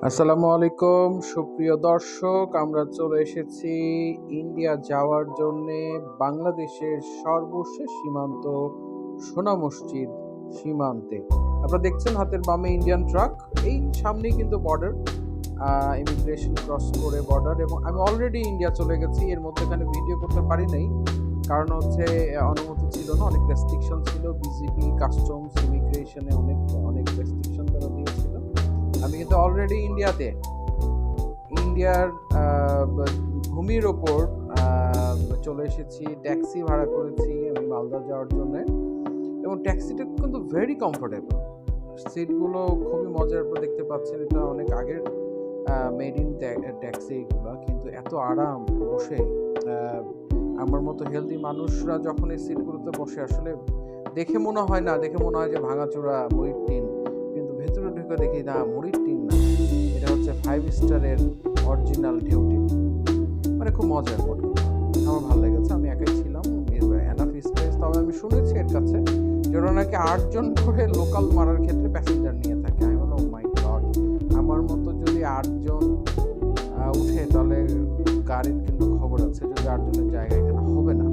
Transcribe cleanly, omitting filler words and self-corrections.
আসসালামু আলাইকুম সুপ্রিয় দর্শক, আমরা চলে এসেছি ইন্ডিয়া যাওয়ার জন্যে বাংলাদেশের সর্বশেষ সীমান্ত সোনা মসজিদ সীমান্তে। আপনারা দেখছেন হাতের বামে ইন্ডিয়ান ট্রাক, এই সামনেই কিন্তু বর্ডার, ইমিগ্রেশন ক্রস করে বর্ডার, এবং আমি অলরেডি ইন্ডিয়া চলে গেছি। এর মধ্যেখানে ভিডিও করতে পারি নাই, কারণ হচ্ছে অনুমতি ছিল না, অনেক রেস্ট্রিকশন ছিল। বিজিবি, কাস্টমস, ইমিগ্রেশনে অনেক অনেক রেস্ট্রিকশন তারা দিয়েছিল। আমি কিন্তু অলরেডি ইন্ডিয়াতে, ইন্ডিয়ার ভূমির ওপর চলে এসেছি। ট্যাক্সি ভাড়া করেছি আমি মালদা যাওয়ার জন্য, এবং ট্যাক্সিটা কিন্তু ভেরি কমফোর্টেবল। সিটগুলো খুবই মজার, আপনারা দেখতে পাচ্ছেন। এটা অনেক আগের মেড ইন ট্যাক্সি এগুলো, কিন্তু এত আরাম বসে। আমার মতো হেলদি মানুষরা যখন এই সিটগুলোতে বসে, আসলে দেখে মনে হয় যে ভাঙাচোরা মুড়ির টিন, কিন্তু ভেতরে ঢুকে দেখি না, মুড়ির টিন না, এটা হচ্ছে 5 স্টারের অরিজিনাল ঢেউ টিন। মানে খুব মজার মোটর, আমার ভালো লেগেছে। আমি একাই ছিলাম, এনাফ স্পেস। তবে আমি শুনেছি এর কাছে যে ওরা নাকি 8 জন করে লোকাল মারার ক্ষেত্রে প্যাসেঞ্জার নিয়ে থাকে। আমি বললাম, ও মাই গড, আমার মতো যদি 8 জন উঠে, তাহলে গাড়ির কিন্তু খবর আছে, যদি 8 জনের জায়গা এখানে হবে না।